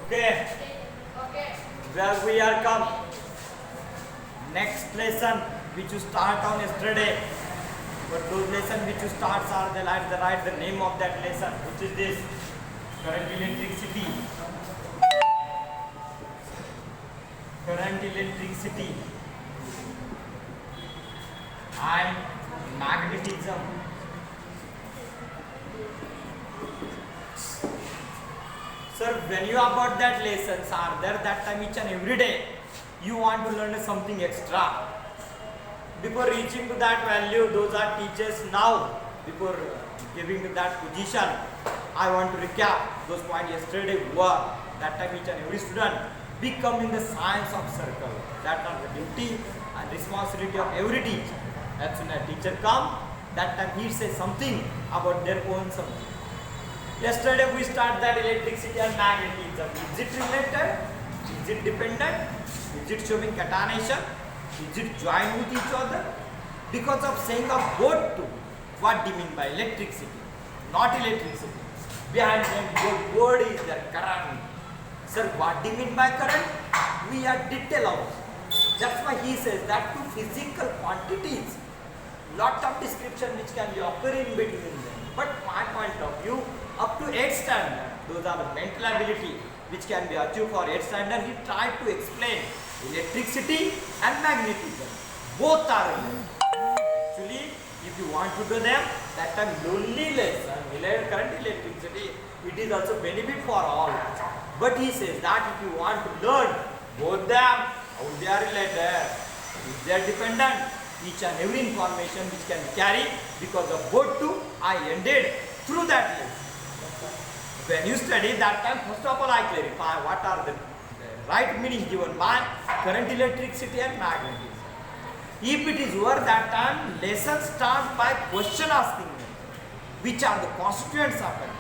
Okay, where we are come. Next lesson which you start on yesterday. But those lessons which you start are the name of that lesson, which is this current electricity. Current electricity and magnetism. Sir, when you about that lessons are there that time each and every day you want to learn something extra. Before reaching to that value, those are teachers now. Before giving to that position, I want to recap those points yesterday were that time each and every student becoming the science of circle. That are the duty and responsibility of every teacher. As soon as teacher come, that time he says something about their own something. Yesterday we start that electricity and magnetism. Is it related? Is it dependent? Is it showing catenation? Is it joined with each other? Because of saying of both two, what do you mean by electricity? Not electricity. Behind them both word is there, current. Sir, what do you mean by current? We are detail out. That's why he says that two physical quantities, lot of description which can be occurring between them. But my point of view, up to 8th standard, those are the mental ability which can be achieved for 8th standard. He tried to explain electricity and magnetism. Both are related. Actually, if you want to do them, that time lonely lesson, current electricity, it is also benefit for all. But he says that if you want to learn both them, how they are related, if they are dependent, each and every information which can be carried because of both two, I ended through that lesson. When you study that time, first of all I clarify what are the right meaning given by current electricity and magnetism. If it is over that time, lesson start by question asking them, which are the constituents of it.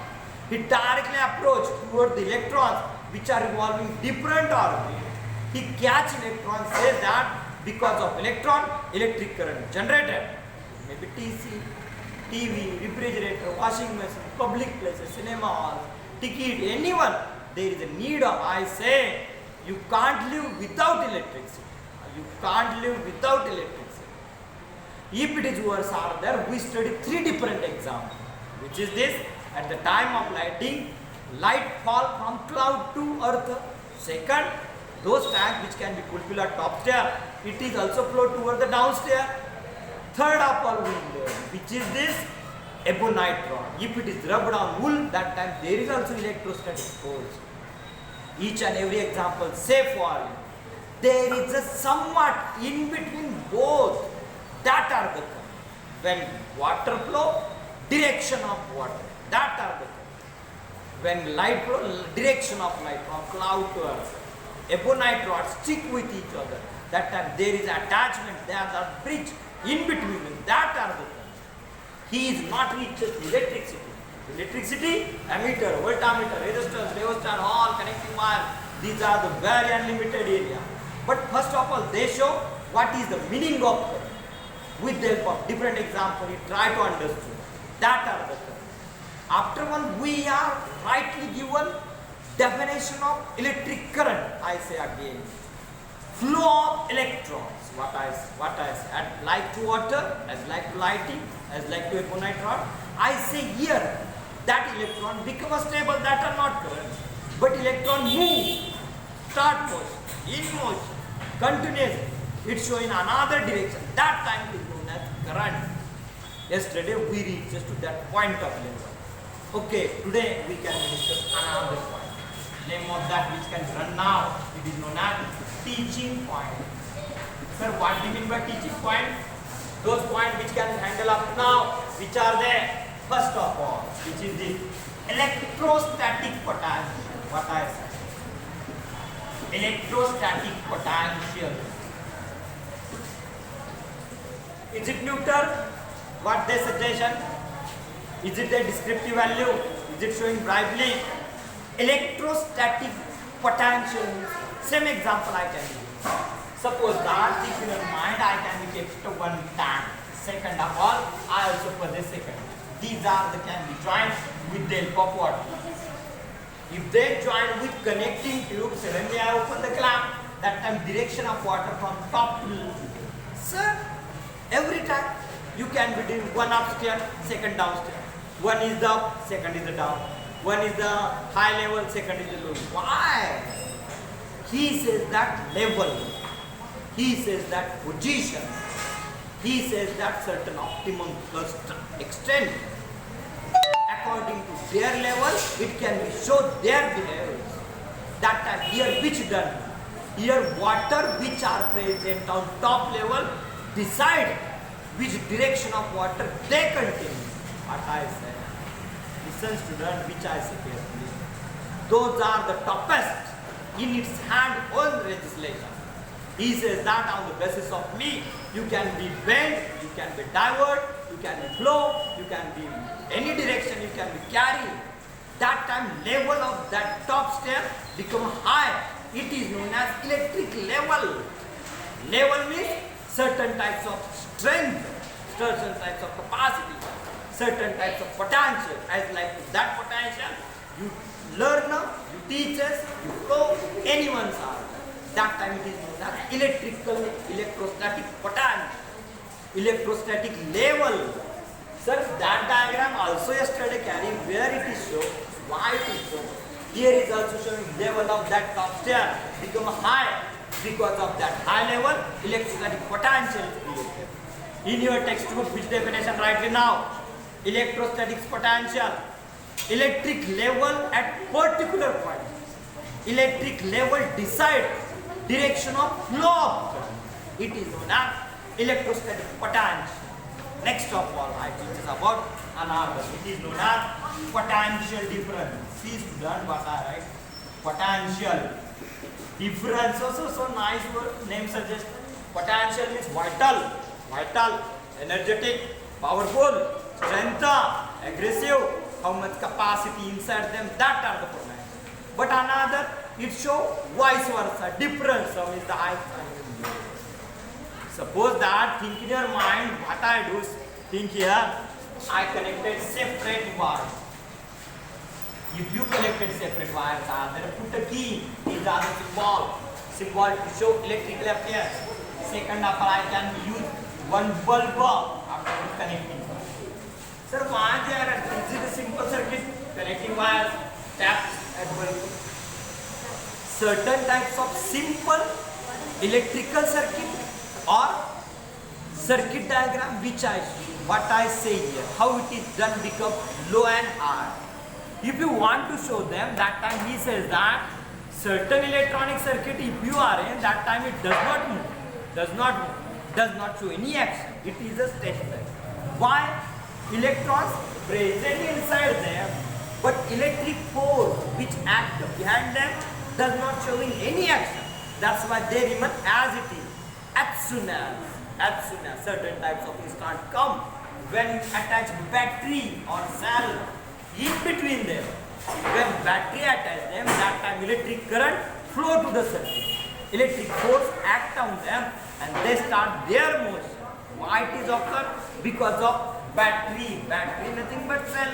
He directly approach toward the electrons which are revolving different orbit. He catch electrons, say that because of electron, electric current generated. Maybe TC, TV, refrigerator, washing machine, public places, cinema halls, ticket, anyone. There is a need of, I say, you can't live without electricity. You can't live without electricity. If it is worse are there, we study 3 different examples. Which is this, at the time of lighting, light fall from cloud to earth. Second, those tanks which can be fulfilled at top stair, it is also flow toward the downstairs. Third of all window, which is this ebonite rod. If it is rubbed on wool, that time there is also electrostatic force. Each and every example say for you. There is a somewhat in between both. That are the current. When water flow, direction of water. That are the current. When light flow, direction of light from cloud to earth. Ebonite rods stick with each other. That time there is attachment, there are bridge in between them. That are the current. He is not reaches electricity. Electricity, ammeter, voltmeter, resistors, rheostat, all connecting wire. These are the very unlimited area. But first of all, they show what is the meaning of current. With the help of different examples, we try to understand. That are the current. After one, we are rightly given definition of electric current. I say again, flow of electrons. What I say, as like to water, as like to lighting, as like to ebonite rod. I say here that electron become stable. That are not current, but electron move, start motion, in motion, continuously. It show in another direction. That time is known as current. Yesterday we reached just to that point of level. Okay, today we can discuss another point. Name of that which can run now. It is known as teaching point. Sir, what do you mean by teaching point? Those points which can handle up now, which are there. First of all, which is the electrostatic potential. What I said. Electrostatic potential. Is it neuter? What they suggestion? Is it a descriptive value? Is it showing brightly? Electrostatic potential. Same example I can give. Suppose that if in your mind I can be kept to one tank. Second of all, I also possess second. These are the can be joined with the help of what? If they join with connecting tube, suddenly I open the clamp. That time direction of water from top to sir, every time you can be doing one upstairs, second downstairs. One is the up, second is the down. One is the high level, second is the low. Why? He says that level. He says that position. He says that certain optimum extent. According to their level, it can be show their behavior. That time here which done? Here water which are present on top level decide which direction of water they contain. What I say. Listen student, which I say carefully. Those are the toppest in its hand own legislation. He says that on the basis of me, you can be bent, you can be divert, you can be flow, you can be any direction, you can be carried. That time level of that top stair become high. It is known as electric level. Level means certain types of strength, certain types of capacity, certain types of potential. As like that potential, you learner, you teachers, you flow, anyone's are. That time it is known as electrical, electrostatic potential, electrostatic level. Sir, that diagram also yesterday carrying where it is shown, why it is shown. Here is also showing level of that top stair become high because of that high level electrostatic potential is created. In your textbook, which definition write now? Electrostatic potential, electric level at particular point. Electric level decide direction of flow of current. It is known as electrostatic potential. Next of all, I teach us about another. It is known as potential difference. See student, what I write? Potential difference. Also, so nice word. Name suggests. Potential means vital, vital, energetic, powerful, strength, aggressive. How much capacity inside them? That are the potential. But another, it show vice versa. Difference. Some is the high. Suppose that, think in your mind, what I do, think here, I connected separate wires. If you connected separate wires, then put a key, these are the symbol to show electrical appearance. Second of all, I can use one bulb after connecting. Sir, why there? This is a simple circuit, connecting wires, taps and bulb. Certain types of simple electrical circuit or circuit diagram which what I say here, how it is done become low and high. If you want to show them, that time he says that certain electronic circuit, if you are in, that time it does not move, does not show any action. It is a stationary. Why? Electrons present inside them, but electric force which act behind them does not showing any action. That's why they remain as it is. As soon as certain types of instant come, when you attach battery or cell in between them, when battery attach them, that time electric current flow to the circuit. Electric force act on them and they start their motion. Why it is occur? Because of battery. Battery nothing but cell,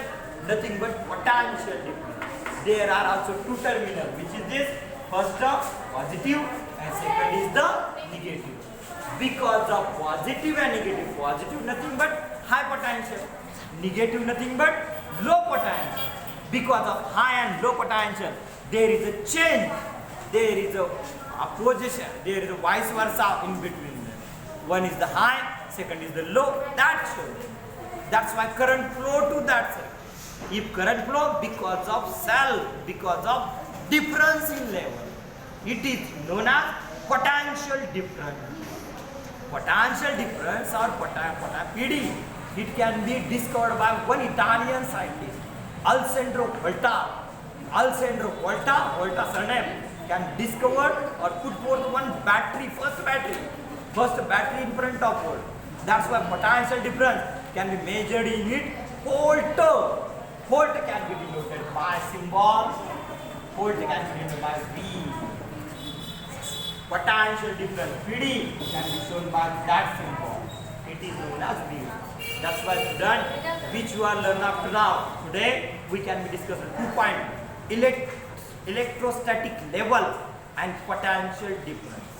nothing but potential difference. There are also two terminals, which is this. First the positive and second is the negative. Because of positive and negative, positive nothing but high potential, negative nothing but low potential. Because of high and low potential, there is a change, there is a opposition, there is a vice versa in between them. One is the high, second is the low. That shows. That's why current flow to that circuit. If current flow because of cell, because of difference in level, it is known as potential difference. Potential difference or PD, it can be discovered by one Italian scientist, Alessandro Volta. Alessandro Volta surname, can discover or put forth one battery, first battery in front of volt. That's why potential difference can be measured in it. Volt can be denoted by symbol. Volt can be denoted by V. Potential difference, PD, can be shown by that symbol. It is known as V. That's why student, which you are learning up to now. Today we can be discussing 2 points. electrostatic level and potential difference.